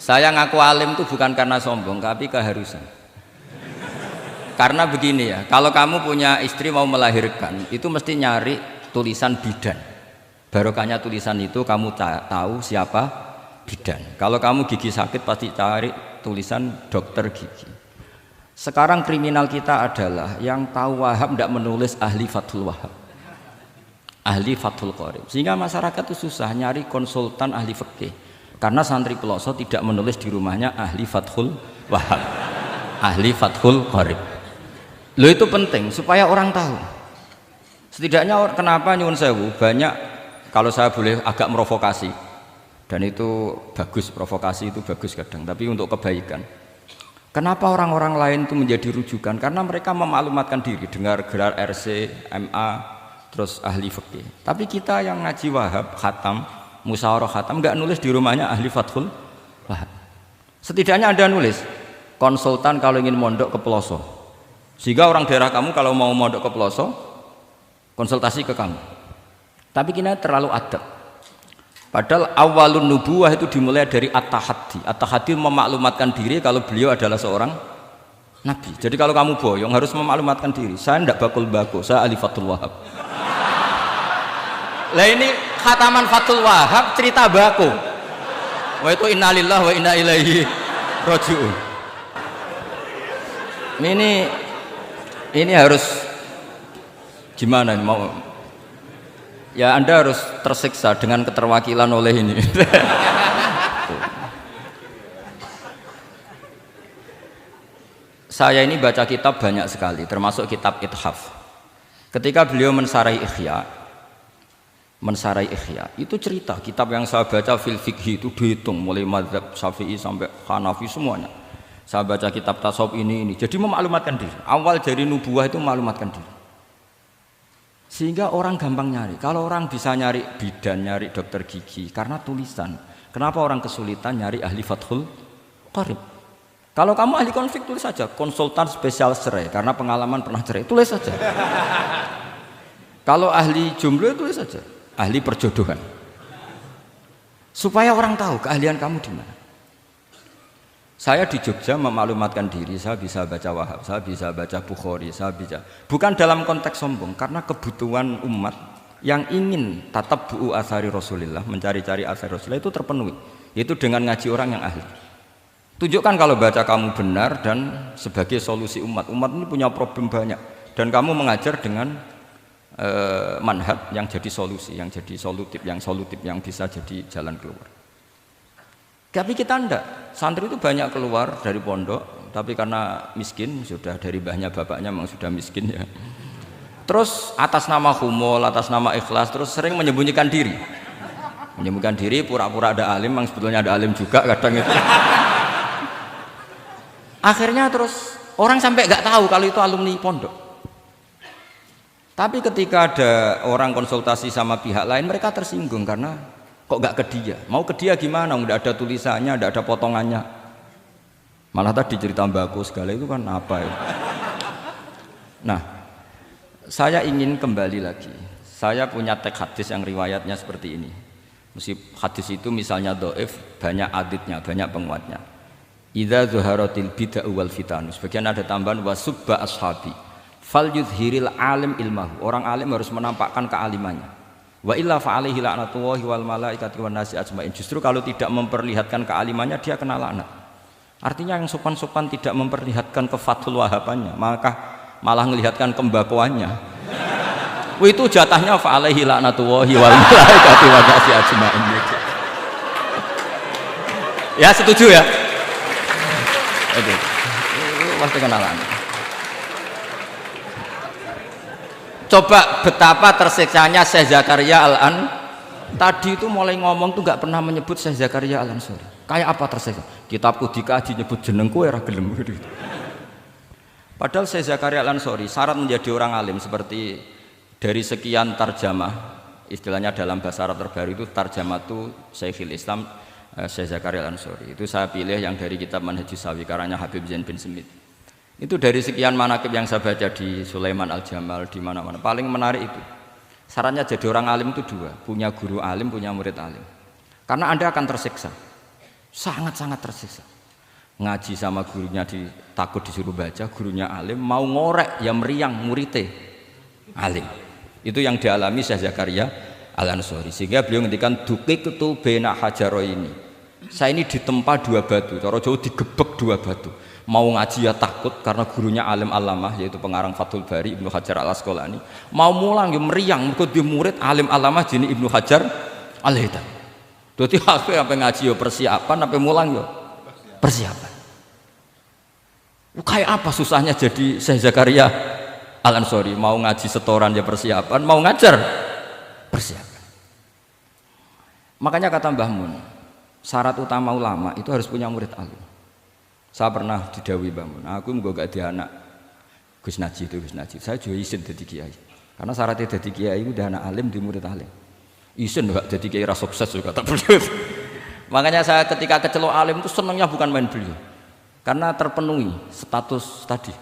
Saya ngaku alim itu bukan karena sombong, tapi keharusan. Karena begini ya, kalau kamu punya istri mau melahirkan, itu mesti nyari tulisan bidan. Barokahnya tulisan itu kamu tahu siapa bidan. Kalau kamu gigi sakit pasti cari tulisan dokter gigi. Sekarang kriminal kita adalah yang tahu Wahab tidak menulis ahli Fathul Wahab, ahli Fathul Qorib, sehingga masyarakat itu susah nyari konsultan ahli fikih karena santri peloso tidak menulis di rumahnya ahli Fathul Wahab, ahli Fathul Qorib. Lo itu penting supaya orang tahu. Setidaknya kenapa nyuwun sewu banyak, kalau saya boleh agak merovokasi, dan itu bagus, provokasi itu bagus kadang, tapi untuk kebaikan. Kenapa orang-orang lain itu menjadi rujukan? Karena mereka memaklumatkan diri, dengar gelar RC, MA, terus ahli fikih. Tapi kita yang ngaji Wahab, khatam, musyawarah khatam, nggak nulis di rumahnya ahli Fathul Wahab. Setidaknya Anda nulis konsultan kalau ingin mondok ke pelosok, sehingga orang daerah kamu kalau mau mondok ke pelosok konsultasi ke kamu. Tapi kita terlalu adab. Padahal awalun nubuwah itu dimulai dari at-tahaddi. At-tahaddi memaklumatkan diri kalau beliau adalah seorang nabi. Jadi kalau kamu boyong harus memaklumatkan diri. Saya tidak bakul-bakul, saya ahli Fathul Wahab. Lah ini khataman Fathul Wahab cerita baku. Wah itu innalillahi wa inna ilaihi raji'un. Ini harus gimana nih mau? Ya Anda harus tersiksa dengan keterwakilan oleh ini. Saya ini baca kitab banyak sekali, termasuk kitab Ithaf. Ketika beliau mensarai Ihya, itu cerita kitab yang saya baca fil fikhi itu dihitung mulai mazhab Syafi'i sampai Hanafi semuanya. Saya baca kitab tasawuf ini. Jadi memaklumatkan diri. Awal dari nubuwah itu memaklumatkan diri. Sehingga orang gampang nyari. Kalau orang bisa nyari bidan, nyari dokter gigi karena tulisan. Kenapa orang kesulitan nyari ahli Fathul Qorib? Kalau kamu ahli konflik tulis saja konsultan spesial cerai karena pengalaman pernah cerai, tulis saja. Kalau ahli jomblo tulis saja ahli perjodohan. Supaya orang tahu keahlian kamu di mana. Saya di Jogja memaklumatkan diri, saya bisa baca Wahab, saya bisa baca Bukhari, saya bisa. Bukan dalam konteks sombong, karena kebutuhan umat yang ingin tatap bu'u asari Rasulillah, mencari-cari asari Rasulillah itu terpenuhi. Yaitu dengan ngaji orang yang ahli. Tunjukkan kalau baca kamu benar dan sebagai solusi umat. Umat ini punya problem banyak. Dan kamu mengajar dengan manhaj yang jadi solusi, yang jadi solutif, yang bisa jadi jalan keluar. Tapi kita enggak, santri itu banyak keluar dari pondok, tapi karena miskin, sudah dari mbahnya bapaknya memang sudah miskin ya. Terus atas nama humul, atas nama ikhlas, terus sering menyembunyikan diri. Menyembunyikan diri, pura-pura ada alim, memang sebetulnya ada alim juga kadang itu. Akhirnya terus orang sampai enggak tahu kalau itu alumni pondok. Tapi ketika ada orang konsultasi sama pihak lain, mereka tersinggung karena kok gak ke dia? Mau ke dia gimana? Nggak ada tulisannya, nggak ada potongannya. Malah tadi cerita bagus segala itu kan apa ya? Nah, saya ingin kembali lagi. Saya punya teks hadis yang riwayatnya seperti ini. Meskipun hadis itu misalnya dhaif, banyak aditnya, banyak penguatnya. Idza zuharatil bid'ah wal fitan. Sebagian ada tambahan wasubba ashabi. Fal yuzhiril alim ilmahu. Orang alim harus menampakkan kealimannya. Wa illa fa'alaihi la'natullahi wal malaikati wan nasi ajmain. Justru kalau tidak memperlihatkan kealimannya dia kena laknat. Artinya yang sopan-sopan tidak memperlihatkan kefathul wahabannya, maka malah melihatkan kembakuannya. Itu jatahnya fa'alaihi la'natullahi wal malaikati wan nasi ajmain. Ya setuju ya? Itu pasti kena laknat. Coba betapa tersiksanya Syekh Zakaria Al-An tadi itu mulai ngomong tuh nggak pernah menyebut Syekh Zakaria Al-Ansori. Kayak apa tersiksa? Kitabku dikaji nyebut jenengku era gelem gitu. Padahal Syekh Zakaria Al-Ansori syarat menjadi orang alim seperti dari sekian tarjamah, istilahnya dalam bahasa Arab terbaru itu tarjamah itu Syekhul Islam Syekh Zakaria Al-Ansori. Itu saya pilih yang dari kitab Manhajus Sawi karanya Habib Zain bin Smith. Itu dari sekian manaqib yang saya baca di Sulaiman Al-Jamal di mana-mana paling menarik itu. Syaratnya jadi orang alim itu dua, punya guru alim, punya murid alim. Karena Anda akan tersiksa. sangat-sangat tersiksa. Ngaji sama gurunya takut disuruh baca, gurunya alim, mau ngorek ya meriang muridnya alim. Itu yang dialami Syekh Zakaria Al-Ansori, sehingga beliau ngendikan duqiqtu baina hajaroini. Saya ini ditempa dua batu, cara Jawa digebek dua batu. Mau ngaji ya takut karena gurunya alim alamah yaitu pengarang Fathul Bari Ibnu Hajar Al-Asqalani. Mau mulang ya meriang mergo dia murid alim alamah jenis Ibnu Hajar Al-Haytami. Dadi ape ngaji ya persiapan, ape mulang ya persiapan. Kayak apa susahnya jadi Syekh Zakaria Al-Ansori, mau ngaji setoran ya persiapan, mau ngajar persiapan. Makanya kata Mbah Mun, syarat utama ulama itu harus punya murid alim. Saya pernah didhawuhi Mbah Mun, aku mau gak di anak Gus Najib itu Gus Najib, saya juga izin jadi kiai. Karena syaratnya jadi kiai itu udah anak alim di murid alim. Izin gak jadi kiai ras sukses juga tak perlu. Makanya saya ketika kecelok alim itu senangnya bukan main beliau, karena terpenuhi status tadi.